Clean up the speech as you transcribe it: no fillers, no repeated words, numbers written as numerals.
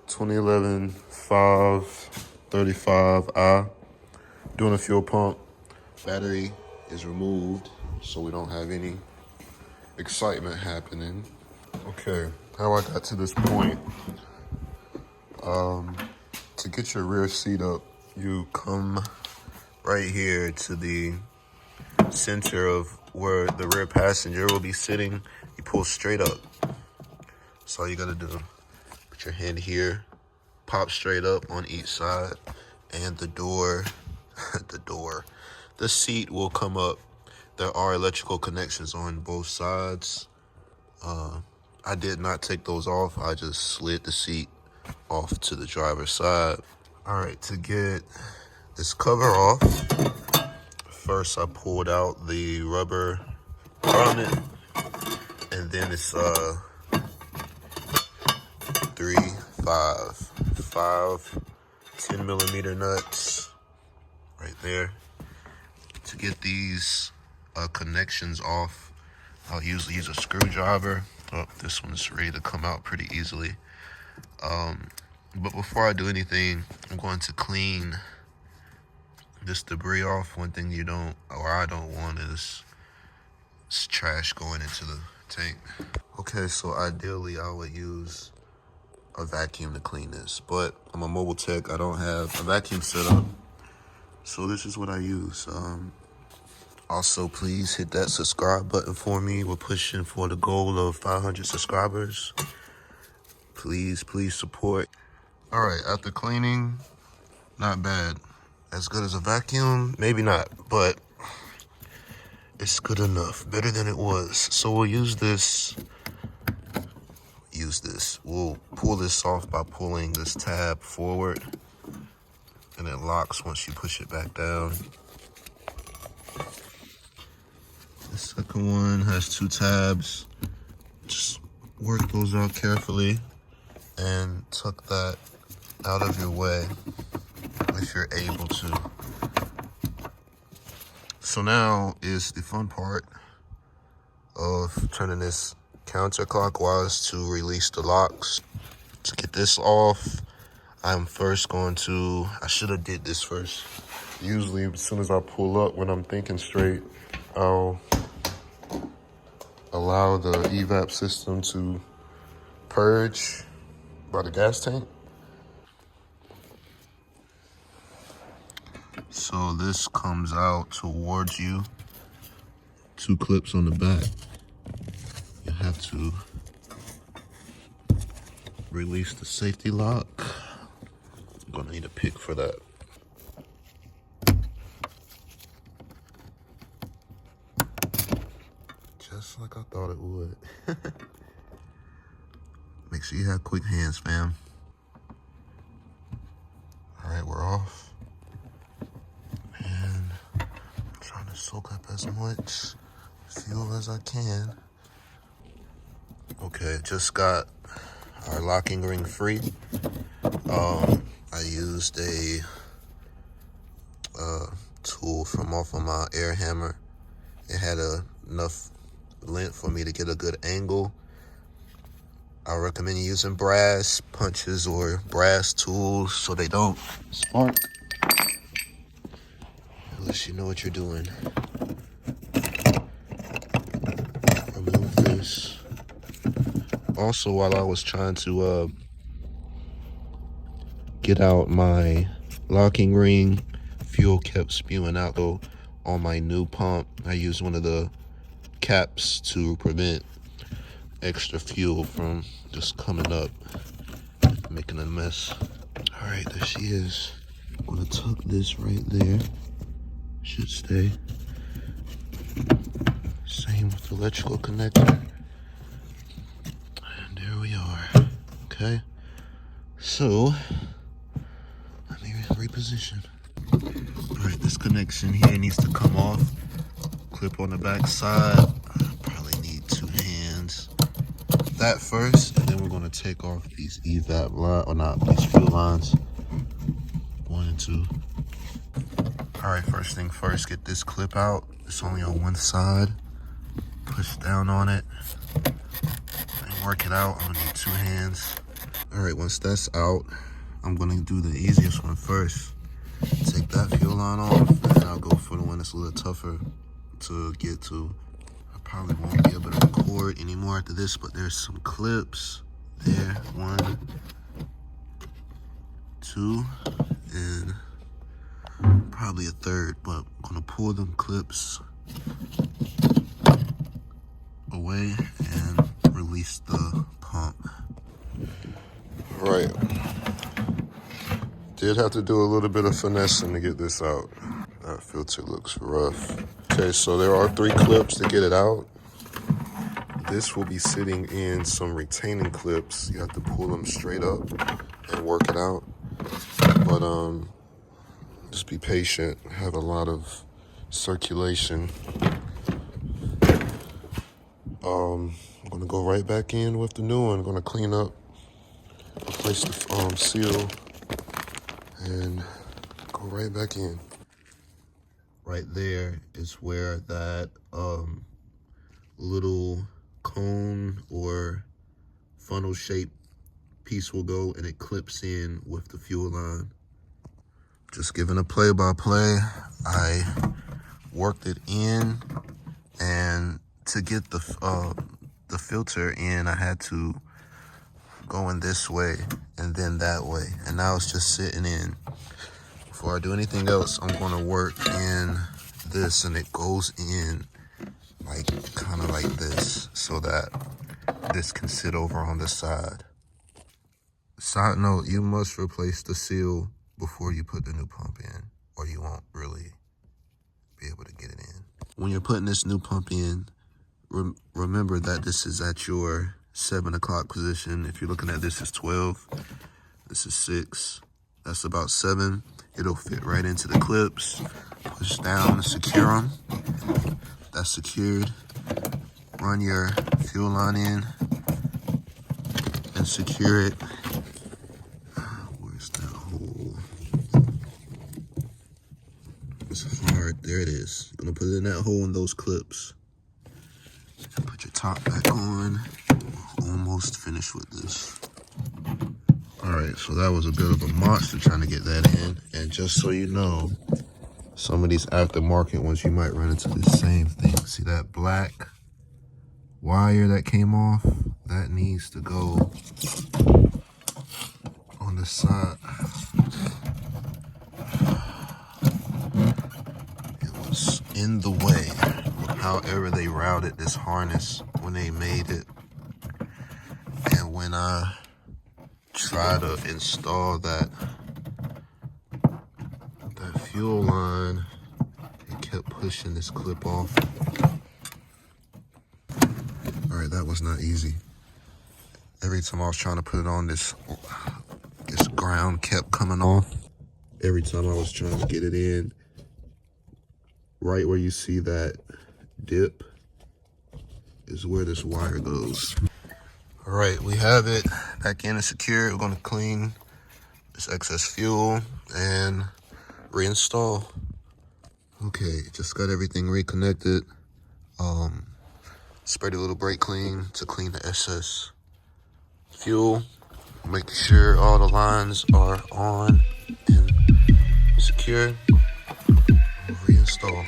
2011 535i. Doing a fuel pump. Battery is removed, so we don't have any excitement happening. Okay, how I got to this point. To get your rear seat up, you come right here to the center of where the rear passenger will be sitting. You pull straight up. That's all you gotta do. Put your hand here, pop straight up on each side, and the door, the seat will come up. There are electrical connections on both sides. I did not take those off. I just slid the seat off to the driver's side. All right, to get this cover off, first I pulled out the rubber grommet, and then it's 5 10mm nuts right there. To get these connections off, I'll usually use a screwdriver. Oh, this one's ready to come out pretty easily. But before I do anything, I'm going to clean this debris off. One thing I don't want is trash going into the tank. Okay, so ideally I would use a vacuum to clean this, but I'm a mobile tech. I don't have a vacuum set up, so this is what I use. Also, please hit that subscribe button for me. We're pushing for the goal of 500 subscribers. Please support. All right, after cleaning, not bad. As good as a vacuum, maybe not, but it's good enough. Better than it was. So we'll use this. We'll pull this off by pulling this tab forward, and it locks once you push it back down. The second one has 2 tabs. Just work those out carefully and tuck that out of your way if you're able to. So now is the fun part of turning this counterclockwise to release the locks. To get this off, I'm first going to, I should have did this first. Usually as soon as I pull up, when I'm thinking straight, I'll allow the evap system to purge by the gas tank. So this comes out towards you. 2 clips on the back. You have to release the safety lock. I'm gonna need a pick for that. Just like I thought it would. Make sure you have quick hands, fam. All right, we're off. And I'm trying to soak up as much fuel as I can. Okay, just got our locking ring free. I used a tool from off of my air hammer. It had enough length for me to get a good angle. I recommend using brass punches or brass tools so they don't spark, unless you know what you're doing. Remove this. Also, while I was trying to get out my locking ring, fuel kept spewing out. Though on my new pump, I used one of the caps to prevent extra fuel from just coming up, making a mess. All right, there she is. I'm gonna tuck this right there. Should stay. Same with the electrical connector. And there we are. Okay. So let me reposition. All right, this connection here needs to come off. Clip on the back side. Probably need 2 hands. That first, and then we're gonna take off these evap line, or not, these fuel lines. 1 and 2. All right, first thing first, get this clip out. It's only on one side. Push down on it and work it out. I'm gonna need 2 hands. All right, once that's out, I'm gonna do the easiest one first. Take that fuel line off, and then I'll go for the one that's a little tougher to get to. I probably won't be able to record anymore after this, but there's some clips there. 1, 2, and probably a third, but I'm gonna pull them clips away and release the pump. Right. Did have to do a little bit of finessing to get this out. That filter looks rough. Okay, so there are 3 clips to get it out. This will be sitting in some retaining clips. You have to pull them straight up and work it out. But just be patient. Have a lot of circulation. I'm gonna go right back in with the new one. I'm gonna clean up, replace the seal, and go right back in. Right there is where that little cone or funnel shaped piece will go, and it clips in with the fuel line. Just giving a play-by-play. I worked it in, and to get the filter in, I had to go in this way and then that way, and now it's just sitting in. Before I do anything else, I'm gonna work in this, and it goes in like kind of like this, so that this can sit over on the side. Side note, you must replace the seal before you put the new pump in, or you won't really be able to get it in. When you're putting this new pump in, remember that this is at your 7 o'clock position. If you're looking at this is 12, this is 6, that's about 7. It'll fit right into the clips. Push down and secure them. That's secured. Run your fuel line in and secure it. Where's that hole? It's hard. There it is. You're gonna put it in that hole in those clips. And put your top back on. Almost finished with this. All right, so that was a bit of a monster trying to get that in. And just so you know, some of these aftermarket ones, you might run into the same thing. See that black wire that came off? That needs to go on the side. It was in the way. However they routed this harness when they made it. And when I try to install that fuel line, it kept pushing this clip off. All right, that was not easy. Every time I was trying to put it on, this ground kept coming off. Every time I was trying to get it in, right where you see that dip is where this wire goes. All right, we have it back in and secure. We're gonna clean this excess fuel and reinstall. Okay, just got everything reconnected. Sprayed a little brake clean to clean the excess fuel. Making sure all the lines are on and secure. Reinstall.